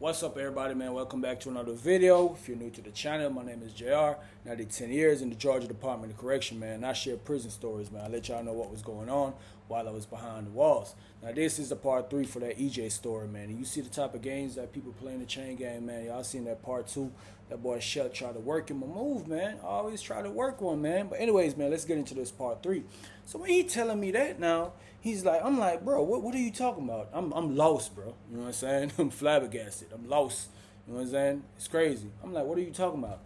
What's up, everybody, man? Welcome back to another video. If you're new to the channel, my name is JR, and I did 10 years in the Georgia Department of Correction, man. I share prison stories, man. I let y'all know what was going on while I was behind the walls. Now, this is the part 3 for that EJ story, man. And you see the type of games that people play in the chain gang, man. Y'all seen that part 2. That boy Shut tried to work him a move, man. I always try to work one, man. But anyways, man, let's get into this part 3. So when he telling me that now, I'm like, bro, what are you talking about? I'm lost, bro. You know what I'm saying? I'm flabbergasted. I'm lost. You know what I'm saying? It's crazy. I'm like, what are you talking about?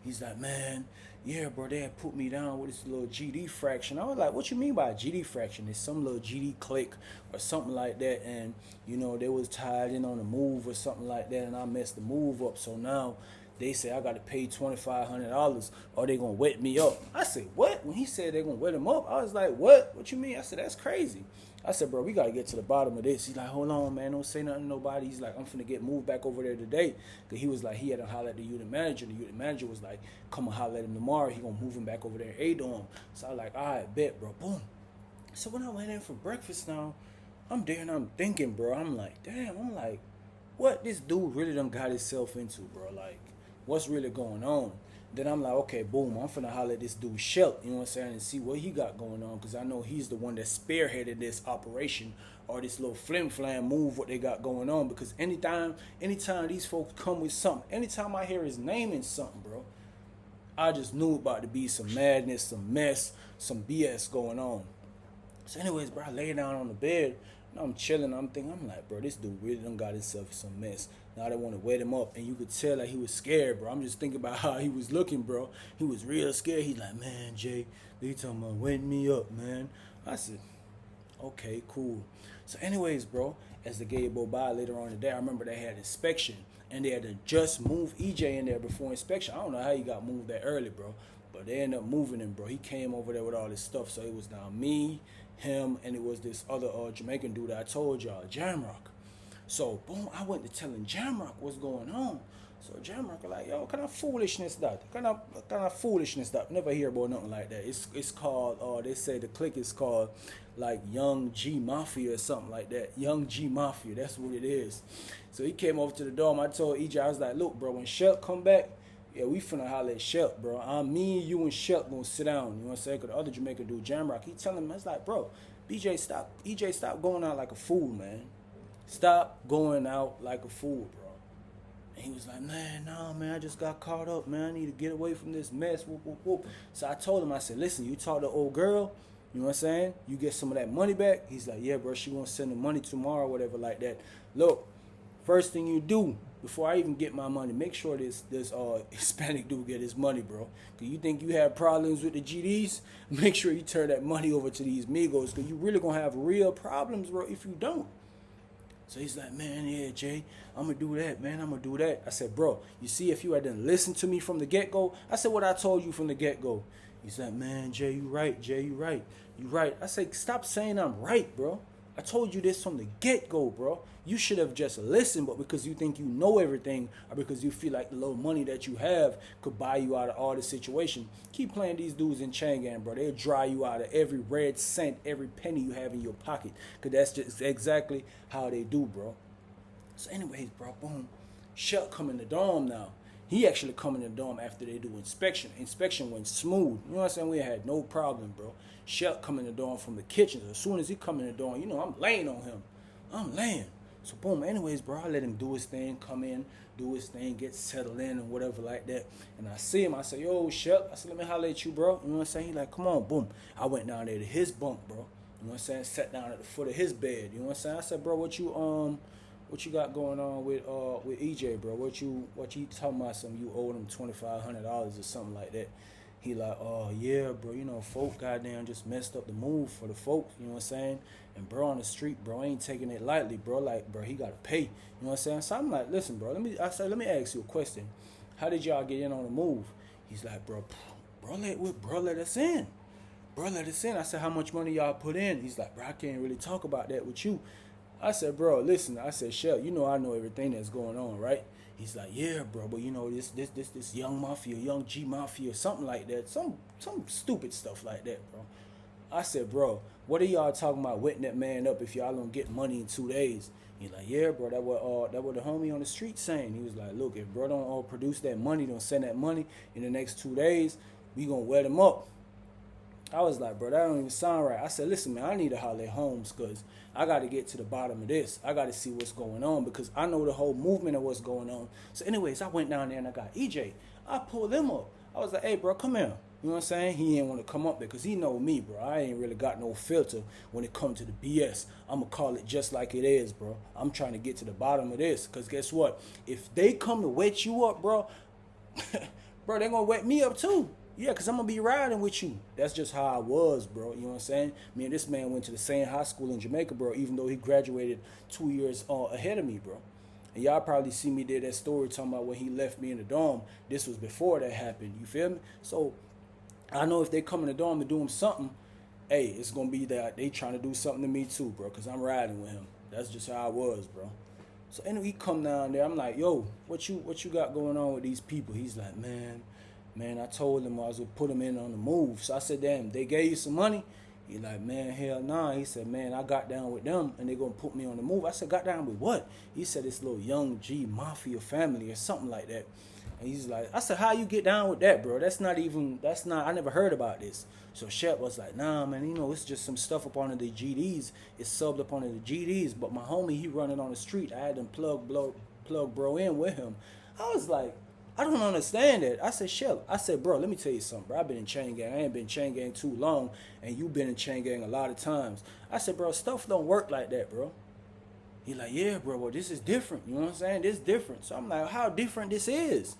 He's like, man, yeah, bro, they had put me down with this little GD fraction. I was like, what you mean by a GD fraction? It's some little GD click or something like that. And, you know, they was tied in on a move or something like that. And I messed the move up. So now they say I got to pay $2,500 or they going to wet me up. I said, what? When he said they're going to wet him up, I was like, what? What you mean? I said, that's crazy. I said, bro, we got to get to the bottom of this. He's like, hold on, man. Don't say nothing to nobody. He's like, I'm finna get moved back over there today. Because he was like, he had to holler at the unit manager. The unit manager was like, come and holler at him tomorrow. He going to move him back over there and aid on him. So I was like, all right, bet, bro. Boom. So when I went in for breakfast now, I'm there and I'm thinking, bro. I'm like, damn. I'm like, what this dude really done got himself into, bro? Like, what's really going on? Then I'm like, okay, boom, I'm finna holler at this dude Shelt, you know what I'm saying, and see what he got going on, because I know he's the one that spearheaded this operation or this little flim-flam move what they got going on, because anytime these folks come with something, anytime I hear his name in something, bro, I just knew about to be some madness, some mess, some BS going on. So anyways, bro, I lay down on the bed, and I'm chilling, I'm thinking, I'm like, bro, this dude really done got himself in some mess. Now they want to wet him up, and you could tell that he was scared, bro. I'm just thinking about how he was looking, bro. He was real scared. He's like, man, Jay, they talking about wetting me up, man. I said, okay, cool. So anyways, bro, as the day go by later on in the day, I remember they had inspection, and they had to just move EJ in there before inspection. I don't know how he got moved that early, bro, but they ended up moving him, bro. He came over there with all this stuff, so it was now me, him, and it was this other Jamaican dude that I told y'all, Jamrock. So, boom, I went to telling Jamrock what's going on. So Jamrock like, yo, kind of foolishness that? Kind of foolishness that? Never hear about nothing like that. It's called, they say the clique is called, like, Young G Mafia or something like that. Young G Mafia, that's what it is. So he came over to the dorm. I told EJ, I was like, look, bro, when Shelt come back, yeah, we finna holler at Shelt, bro. Me, you, and Shelt gonna sit down. You know what I'm saying? Because the other Jamaican dude, Jamrock, he telling him, I was like, bro, EJ, stop going out like a fool, man. Stop going out like a fool, bro. And he was like, man, nah, man, I just got caught up, man. I need to get away from this mess, whoop, whoop, whoop. So I told him, I said, listen, you talk to old girl, you know what I'm saying? You get some of that money back. He's like, yeah, bro, she gonna send the money tomorrow or whatever like that. Look, first thing you do, before I even get my money, make sure this Hispanic dude get his money, bro. Because you think you have problems with the GDs, make sure you turn that money over to these Migos, because you really gonna have real problems, bro, if you don't. So he's like, man, yeah, Jay, I'm going to do that, man. I'm going to do that. I said, bro, you see, if you hadn't listened to me from the get-go, I said what I told you from the get-go. He's like, man, Jay, you right. Jay, you right. You right. I said, stop saying I'm right, bro. I told you this from the get-go, bro. You should have just listened, but because you think you know everything or because you feel like the little money that you have could buy you out of all the situation, keep playing these dudes in chain gang, bro. They'll dry you out of every red cent, every penny you have in your pocket, because that's just exactly how they do, bro. So anyways, bro, boom. Shelt come in the dorm now. He actually come in the dorm after they do inspection. Inspection went smooth. You know what I'm saying? We had no problem, bro. Shelt come in the dorm from the kitchen. As soon as he come in the dorm, you know, I'm laying on him. I'm laying. So, boom, anyways, bro, I let him do his thing, come in, do his thing, get settled in and whatever like that. And I see him. I say, yo, Shelt. I said, let me holler at you, bro. You know what I'm saying? He like, come on, boom. I went down there to his bunk, bro. You know what I'm saying? Sat down at the foot of his bed. You know what I'm saying? I said, bro, what you got going on with EJ, bro? What you talking about? Something you owed him $2,500 or something like that. He like, oh yeah, bro, you know, folk goddamn just messed up the move for the folks, you know what I'm saying? And bro on the street, bro, ain't taking it lightly, bro. Like, bro, he gotta pay. You know what I'm saying? So I'm like, listen, bro, let me ask you a question. How did y'all get in on the move? He's like, bro, let us in. Bro, let us in. I said, how much money y'all put in? He's like, bro, I can't really talk about that with you. I said, bro, listen, I said, Shell, you know I know everything that's going on, right? He's like, yeah, bro, but you know, this young mafia, young G mafia, something like that. Some stupid stuff like that, bro. I said, bro, what are y'all talking about wetting that man up if y'all don't get money in 2 days? He's like, yeah, bro, that what the homie on the street saying. He was like, look, if bro don't produce that money, don't send that money in the next 2 days, we gonna wet him up. I was like, bro, that don't even sound right. I said, listen, man, I need to holler at Holmes because I got to get to the bottom of this. I got to see what's going on because I know the whole movement of what's going on. So anyways, I went down there and I got EJ. I pulled him up. I was like, hey, bro, come here. You know what I'm saying? He ain't want to come up there because he know me, bro. I ain't really got no filter when it comes to the BS. I'm going to call it just like it is, bro. I'm trying to get to the bottom of this because guess what? If they come to wet you up, bro, bro, they going to wet me up too. Yeah, because I'm going to be riding with you. That's just how I was, bro. You know what I'm saying? Me and this man went to the same high school in Jamaica, bro, even though he graduated 2 years ahead of me, bro. And y'all probably see me did that story talking about when he left me in the dorm. This was before that happened. You feel me? So I know if they come in the dorm to do him something, hey, it's going to be that they trying to do something to me too, bro, because I'm riding with him. That's just how I was, bro. So anyway, he come down there. I'm like, yo, what you got going on with these people? He's like, man, I told him I was going to put him in on the move. So I said, damn, they gave you some money? He like, man, hell nah. He said, man, I got down with them and they going to put me on the move. I said, got down with what? He said, this little young G mafia family or something like that. And he's like, I said, how you get down with that, bro? I never heard about this. So Shep was like, nah, man, it's just some stuff up under the GDs. It's subbed up under the GDs. But my homie, he running on the street. I had them plug bro in with him. I was like, I don't understand that. I said, Shell. I said, bro, let me tell you something, bro. I've been in chain gang. I ain't been in chain gang too long, and you've been in chain gang a lot of times. I said, bro, stuff don't work like that, bro. He like, yeah, bro, well, this is different. You know what I'm saying? This is different. So I'm like, how different this is?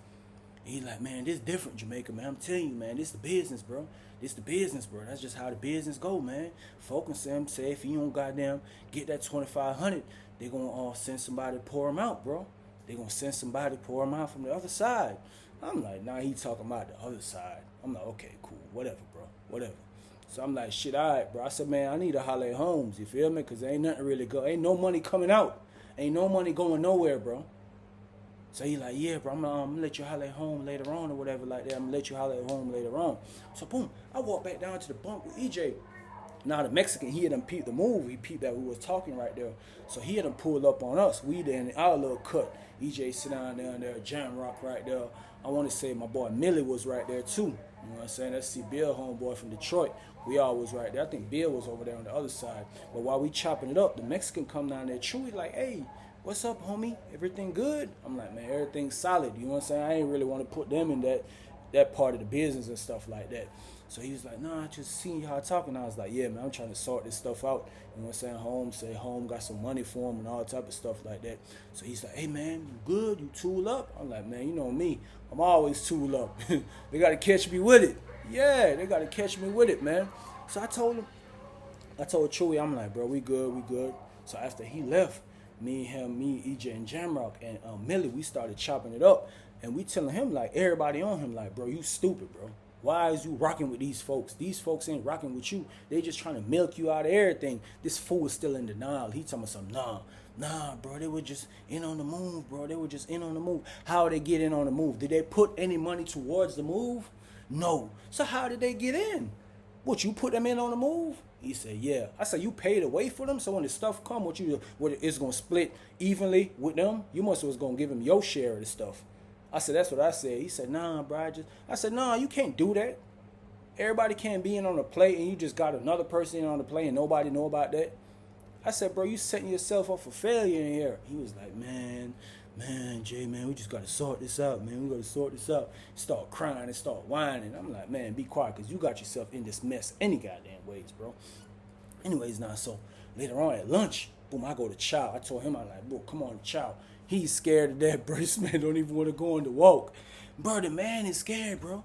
He like, man, this different, Jamaica, man. I'm telling you, man, this the business, bro. This the business, bro. That's just how the business go, man. Focus him, say if you don't goddamn get that 2,500, they gonna send somebody to pour him out, bro. They gonna send somebody to pour him out from the other side. I'm like, nah, he talking about the other side. I'm like, okay, cool, whatever, bro, whatever. So I'm like, shit, all right, bro. I said, man, I need to holler at Holmes, you feel me? Because there ain't nothing really go. Ain't no money coming out. Ain't no money going nowhere, bro. So he like, yeah, bro, I'm gonna let you holler at home later on or whatever like that. I'm gonna let you holler at home later on. So boom, I walk back down to the bunk with EJ. Now the Mexican, he had done peeped the move. He peeped that we was talking right there. So he had done pulled up on us. We there in our little cut. EJ sit down there, Jam Rock right there. I want to say my boy Millie was right there too. You know what I'm saying? That's C Bill, homeboy from Detroit. We all was right there. I think Bill was over there on the other side. But while we chopping it up, the Mexican come down there. Chewy like, hey, what's up, homie? Everything good? I'm like, man, everything's solid. You know what I'm saying? I ain't really want to put them in that part of the business and stuff like that. So he was like, nah, I just seen y'all talking. I was like, yeah, man, I'm trying to sort this stuff out. You know what I'm saying? Home got some money for him and all type of stuff like that. So he's like, hey, man, you good? You tool up? I'm like, man, you know me. I'm always tool up. They got to catch me with it. Yeah, they got to catch me with it, man. So I told Chewy, I'm like, bro, we good. So after he left, me, EJ, and Jamrock, and Millie, we started chopping it up. And we telling him, like, everybody on him, like, bro, you stupid, bro. Why is you rocking with these folks? These folks ain't rocking with you. They just trying to milk you out of everything. This fool is still in denial. He telling me something, nah, bro, they were just in on the move, bro. They were just in on the move. How did they get in on the move? Did they put any money towards the move? No. So how did they get in? What, you put them in on the move? He said, yeah. I said, you paid away for them? So when the stuff come, what it's going to split evenly with them? You must was going to give them your share of the stuff. I said, that's what I said. He said, nah, bro. I said, nah, you can't do that. Everybody can't be in on the play and you just got another person in on the play and nobody know about that. I said, bro, you setting yourself up for failure in here. He was like, man, Jay, man, we just got to sort this out, man. We got to sort this out. Start crying and start whining. I'm like, man, be quiet because you got yourself in this mess any goddamn ways, bro. Anyways, now, so later on at lunch, boom, I go to Chow. I told him, I'm like, bro, come on, Chow. He's scared of that, bro. This man don't even want to go on the walk. Bro, the man is scared, bro.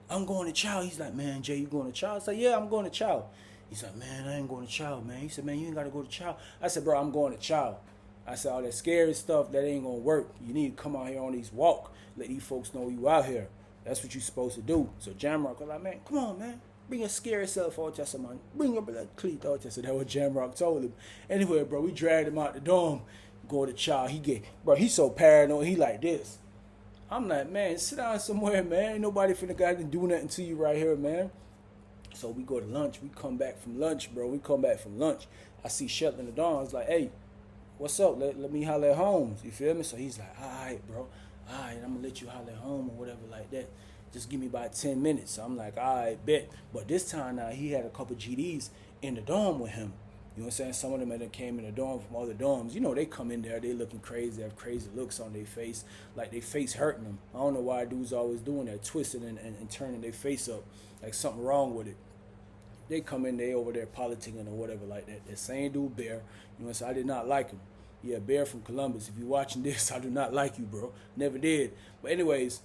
I'm going to Chow. He's like, man, Jay, you going to Chow? I said, yeah, I'm going to Chow. He's like, man, I ain't going to Chow, man. He said, man, you ain't got to go to Chow. I said, bro, I'm going to Chow. I said, all that scary stuff, that ain't going to work. You need to come out here on these walk. Let these folks know you out here. That's what you supposed to do. So Jamrock was like, man, come on, man. Bring your scary self out there, man. Bring your blood cleat out there. So that was Jamrock told him. Anyway, bro, we dragged him out the dorm. Go to Chow. He's so paranoid. He like this. I'm like, man, sit down somewhere, man. Ain't nobody finna go and do nothing to you right here, man. So we go to lunch. We come back from lunch, bro. I see Shelton in the dorm. I was like, hey, what's up? Let me holler at Holmes. You feel me? So he's like, all right, bro. All right, I'm going to let you holler at home or whatever like that. Just give me about 10 minutes. So I'm like, all right, bet. But this time now, he had a couple GDs in the dorm with him. You know what I'm saying? Some of them that came in the dorm from other dorms. You know, they come in there, they looking crazy, they have crazy looks on their face, like their face hurting them. I don't know why dudes always doing that, twisting and turning their face up, like something wrong with it. They come in, they over there politicking or whatever like that. That same dude, Bear, you know what I'm saying? I did not like him. Yeah, Bear from Columbus. If you're watching this, I do not like you, bro. Never did. But anyways,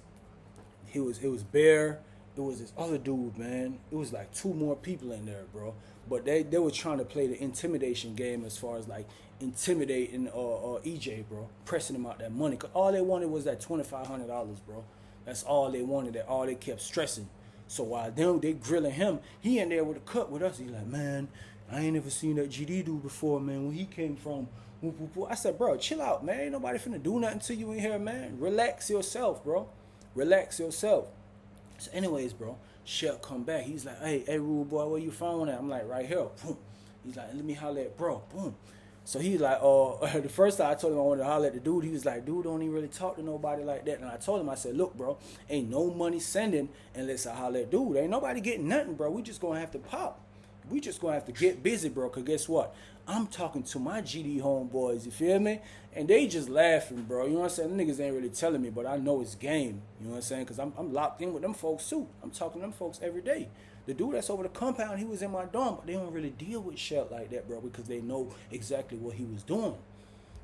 it was Bear. It was this other dude, man. It was like two more people in there, bro. But they were trying to play the intimidation game as far as like intimidating EJ, bro. Pressing him out that money. Cause all they wanted was that $2,500, bro. That's all they wanted. That all they kept stressing. So while they grilling him, he in there with a cut with us. He like, man, I ain't never seen that GD dude before, man. When he came from, I said, bro, chill out, man. Ain't nobody finna do nothing to you in here, man. Relax yourself, bro. Relax yourself. So anyways, bro, Shep come back. He's like, hey, rude boy, where you phone at? I'm like, right here. Boom. He's like, let me holler at bro. Boom. So he's like, the first time I told him I wanted to holler at the dude, he was like, dude, don't even really talk to nobody like that. And I told him, I said, look, bro, ain't no money sending unless I holler at dude. Ain't nobody getting nothing, bro. We just gonna have to pop. We just gonna have to get busy, bro. Cause guess what? I'm talking to my GD homeboys, you feel me? And they just laughing, bro. You know what I'm saying? Them niggas ain't really telling me, but I know it's game. You know what I'm saying? Cause I'm locked in with them folks too. I'm talking to them folks every day. The dude that's over the compound, he was in my dorm, but they don't really deal with shit like that, bro, because they know exactly what he was doing.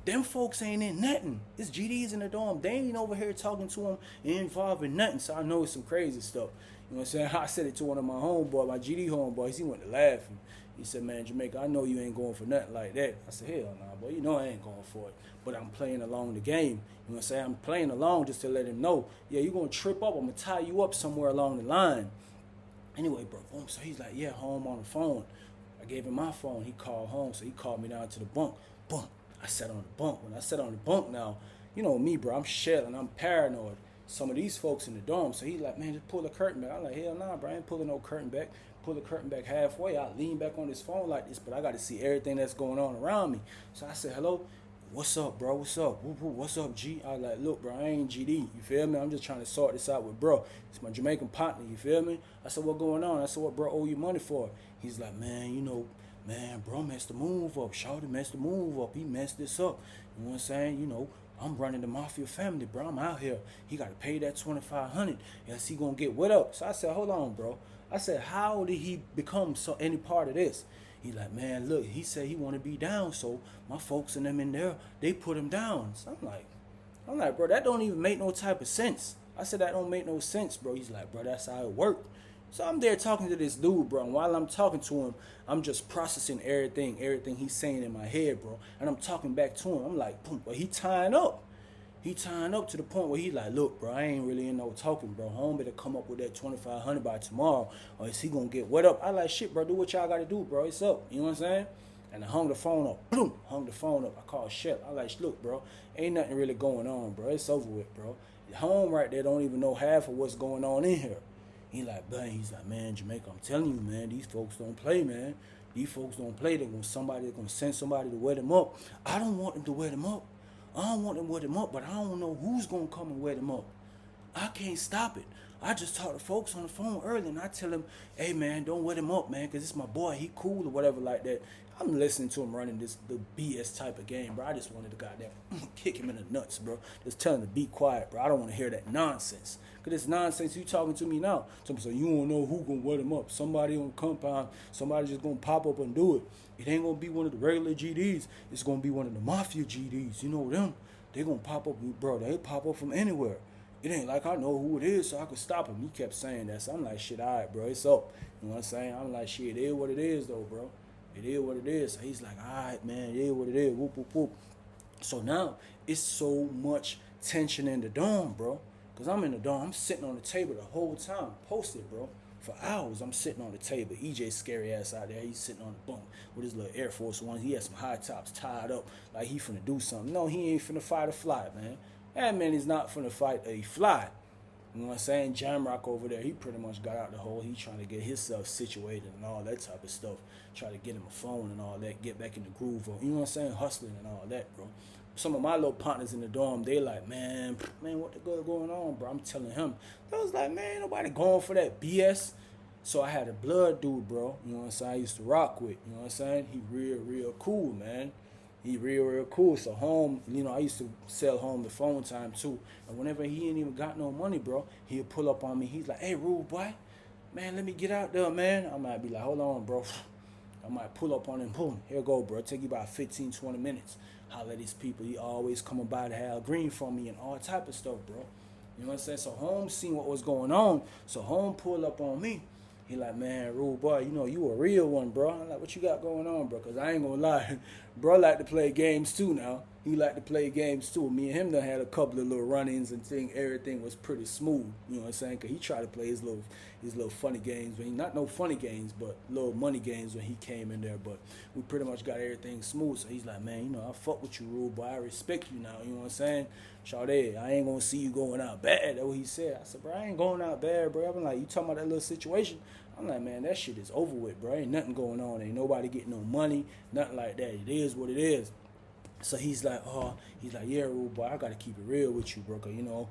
Them folks ain't in nothing. It's GDs in the dorm. They ain't over here talking to him and involved in nothing. So I know it's some crazy stuff. You know what I'm saying? I said it to one of my homeboys, my GD homeboys. He went to laughing. He said, man, Jamaica, I know you ain't going for nothing like that. I said, hell nah, boy. You know I ain't going for it. But I'm playing along the game. You know what I'm saying? I'm playing along just to let him know, yeah, you're going to trip up. I'm going to tie you up somewhere along the line. Anyway, bro, boom. So he's like, yeah, home on the phone. I gave him my phone. He called home. So he called me down to the bunk. Boom. I sat on the bunk. When I sat on the bunk now, you know me, bro. I'm shelling. I'm paranoid. Some of these folks in the dorm. So he's like, man, just pull the curtain back. I'm like, hell nah, bro. I ain't pulling no curtain back. Pull the curtain back halfway. I lean back on this phone like this, but I got to see everything that's going on around me. So I said, hello. What's up, bro? What's up? What's up, G? I was like, look, bro, I ain't GD. You feel me? I'm just trying to sort this out with bro. It's my Jamaican partner. You feel me? I said, what going on? I said, what bro owe you money for? He's like, man, you know, man, bro messed the move up. Shawty messed the move up. He messed this up. You know what I'm saying? You know, I'm running the mafia family, bro. I'm out here. He got to pay that $2,500. Else he gonna get what up? So I said, hold on, bro. I said, how did he become any part of this? He like, man, look, he said he want to be down, so my folks and them in there, they put him down. So I'm like, bro, that don't even make no type of sense. I said, that don't make no sense, bro. He's like, bro, that's how it worked. So I'm there talking to this dude, bro, and while I'm talking to him, I'm just processing everything he's saying in my head, bro, and I'm talking back to him. I'm like, boom, but he tying up. He tying up to the point where he like, look, bro, I ain't really in no talking, bro. Home better come up with that $2,500 by tomorrow, or is he gonna get what up? I like, shit, bro, do what y'all gotta do, bro. It's up. You know what I'm saying? And I hung the phone up. Boom, hung the phone up. I called Shep. I like, look, bro, ain't nothing really going on, bro. It's over with, bro. Home right there don't even know half of what's going on in here. He like, bang. He's like, man, Jamaica, I'm telling you, man, these folks don't play, man. These folks don't play. They're gonna send somebody to wear them up. I don't want them to wear them up. I don't want them to wear them up, but I don't know who's going to come and wear them up. I can't stop it. I just talk to folks on the phone early, and I tell them, hey, man, don't wear them up, man, because it's my boy. He cool or whatever like that. I'm listening to him running the BS type of game, bro. I just wanted to goddamn kick him in the nuts, bro. Just tell him to be quiet, bro. I don't want to hear that nonsense. Because it's nonsense you talking to me now. So you don't know who going to wear them up. Somebody on the compound, somebody just going to pop up and do it. It ain't going to be one of the regular GDs. It's going to be one of the mafia GDs. You know them. They going to pop up, bro. They pop up from anywhere. It ain't like I know who it is so I can stop him. He kept saying that. So I'm like, shit, all right, bro. It's up. You know what I'm saying? I'm like, shit, it is what it is, though, bro. It is what it is. So he's like, all right, man, it is what it is. Whoop, whoop, whoop. So now it's so much tension in the dorm, bro. Because I'm in the dorm. I'm sitting on the table the whole time, posted, bro. For hours, I'm sitting on the table. EJ's scary ass out there. He's sitting on the bunk with his little Air Force One. He has some high tops tied up like he finna do something. No, he ain't finna fight a fly, man. That man is not finna fight a fly. You know what I'm saying? Jamrock over there, he pretty much got out the hole. He trying to get himself situated and all that type of stuff. Try to get him a phone and all that, get back in the groove. You know what I'm saying? Hustling and all that, bro. Some of my little partners in the dorm, they like, man, what the good going on, bro? I'm telling him. I was like, man, nobody going for that BS. So I had a blood dude, bro. You know what I'm saying? I used to rock with. You know what I'm saying? He real cool, man. He real cool. So home, I used to sell home the phone time too. And whenever he ain't even got no money, bro, he'll pull up on me. He's like, hey, rude boy, man, let me get out there, man. I might be like, hold on, bro. I might pull up on him. Boom, here go, bro. Take you about 15, 20 minutes. Holler at these people. He always coming by to have green for me and all type of stuff, bro. You know what I'm saying? So home seen what was going on. So home pulled up on me. He like, man, rude boy, you a real one, bro. I'm like, what you got going on, bro? Because I ain't going to lie. Bro like to play games, too, now. He like to play games, too. Me and him done had a couple of little run-ins and everything was pretty smooth. You know what I'm saying? Because he tried to play his little funny games. Not no funny games, but little money games when he came in there. But we pretty much got everything smooth. So he's like, man, I fuck with you, rude boy. I respect you now. You know what I'm saying? Sade, I ain't going to see you going out bad. That's what he said. I said, bro, I ain't going out bad, bro. I'm like, you talking about that little situation? I'm like, man, that shit is over with, bro. Ain't nothing going on. Ain't nobody getting no money. Nothing like that. It is what it is. So he's like, yeah, rude boy, I got to keep it real with you, bro. Because,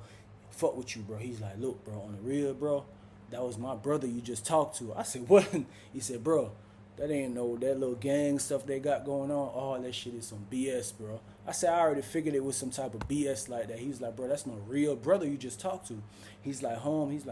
fuck with you, bro. He's like, look, bro, on the real, bro, that was my brother you just talked to. I said, what? He said, bro, that little gang stuff they got going on. All that shit is some BS, bro. I said, I already figured it was some type of BS like that. He's like, bro, that's my real brother you just talked to. He's like,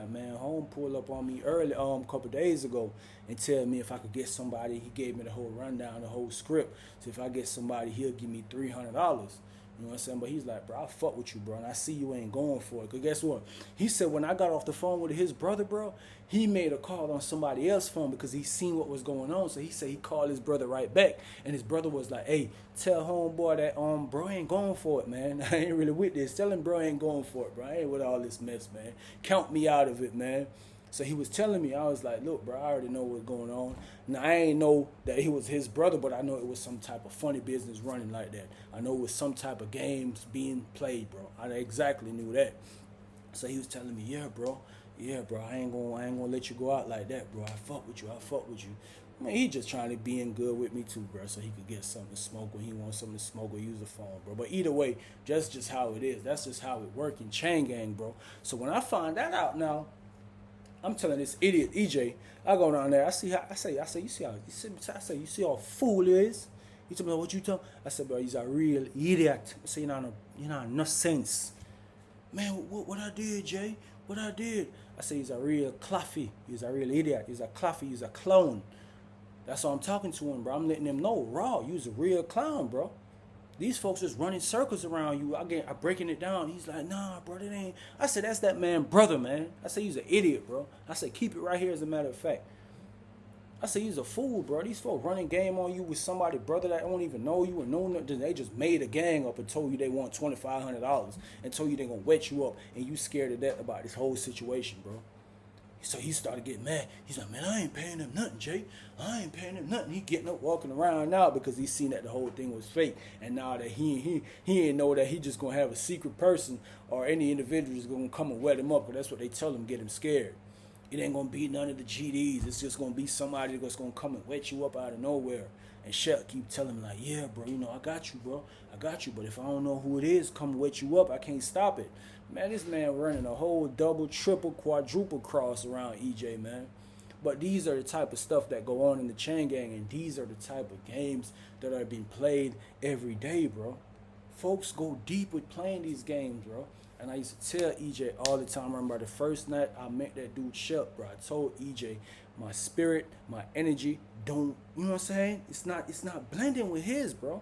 man, home pulled up on me early, a couple days ago and tell me if I could get somebody. He gave me the whole rundown, the whole script. So if I get somebody, he'll give me $300. You know what I'm saying? But he's like, bro, I fuck with you, bro, and I see you ain't going for it. Because guess what? He said when I got off the phone with his brother, bro, he made a call on somebody else's phone because he seen what was going on. So he said he called his brother right back. And his brother was like, hey, tell homeboy that, bro ain't going for it, man. I ain't really with this. Tell him bro ain't going for it, bro. I ain't with all this mess, man. Count me out of it, man. So he was telling me, I was like, look, bro, I already know what's going on. Now, I ain't know that he was his brother, but I know it was some type of funny business running like that. I know it was some type of games being played, bro. I exactly knew that. So he was telling me, yeah, bro, I ain't gonna let you go out like that, bro. I fuck with you. I mean, he just trying to be in good with me too, bro, so he could get something to smoke when he wants something to smoke or use the phone, bro. But either way, that's just how it is. That's just how it works in chain gang, bro. So when I find that out now, I'm telling this idiot EJ, I go down there. I say, you see how fool he is. He told me, what you tell? I said, bro, he's a real idiot. I say, you know, no sense. Man, what I did, Jay? What I did? I say, he's a real claffy. He's a real idiot. He's a claffy. He's a clown. That's why I'm talking to him, bro. I'm letting him know, raw. You's a real clown, bro. These folks just running circles around you. I'm breaking it down. He's like, nah, bro, that ain't. I said, that's that man brother, man. I said, he's an idiot, bro. I said, keep it right here as a matter of fact. I said, he's a fool, bro. These folks running game on you with somebody, brother, that don't even know you and know nothing. They just made a gang up and told you they want $2,500 and told you they gonna wet you up, and you scared to death about this whole situation, bro. So he started getting mad. He's like, man, I ain't paying him nothing, Jay. I ain't paying him nothing. He getting up, walking around now because he seen that the whole thing was fake. And now that he ain't know that he just going to have a secret person or any individual is going to come and wet him up. Because that's what they tell him, get him scared. It ain't going to be none of the GDs. It's just going to be somebody that's going to come and wet you up out of nowhere. And Shell keep telling him like, yeah, bro, I got you, bro. I got you. But if I don't know who it is, come wet you up, I can't stop it. Man, this man running a whole double, triple, quadruple cross around EJ, man. But these are the type of stuff that go on in the chain gang, and these are the type of games that are being played every day, bro. Folks go deep with playing these games, bro. And I used to tell EJ all the time. I remember the first night I met that dude, Shell, bro. I told EJ, my spirit, my energy, don't, you know what I'm saying? It's not blending with his, bro.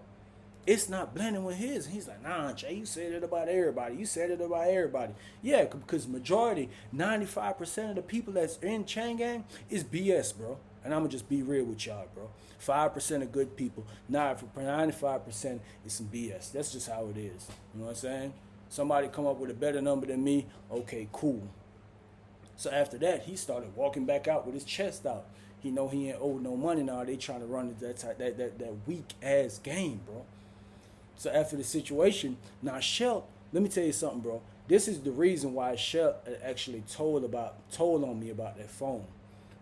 It's not blending with his. And he's like, nah, Jay, you said it about everybody. You said it about everybody. Yeah, because majority, 95% of the people that's in chain gang is BS, bro. And I'm going to just be real with y'all, bro. 5% are good people. 95% is some BS. That's just how it is. You know what I'm saying? Somebody come up with a better number than me, okay, cool. So after that, he started walking back out with his chest out. He know he ain't owed no money now. They trying to run that weak-ass game, bro. So after the situation, now Shell let me tell you something, bro. This is the reason why Shep actually told on me about that phone.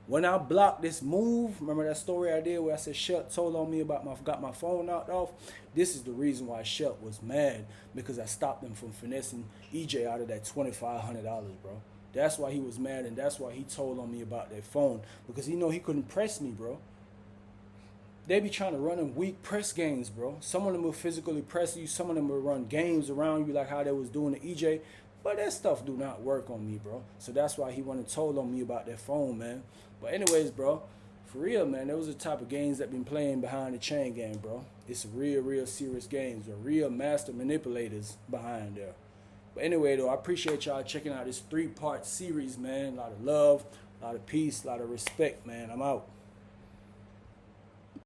When I blocked this move, remember that story I did where I said Shep told on me about got my phone knocked off? This is the reason why Shep was mad, because I stopped him from finessing EJ out of that $2,500, bro. That's why he was mad, and that's why he told on me about that phone, because he know he couldn't press me, bro. They be trying to run them weak press games, bro. Some of them will physically press you. Some of them will run games around you like how they was doing to EJ. But that stuff do not work on me, bro. So that's why he went and told on me about that phone, man. But anyways, bro, for real, man, those are the type of games that been playing behind the chain game, bro. It's real serious games. They're real master manipulators behind there. But anyway, though, I appreciate y'all checking out this 3-part series, man. A lot of love, a lot of peace, a lot of respect, man. I'm out.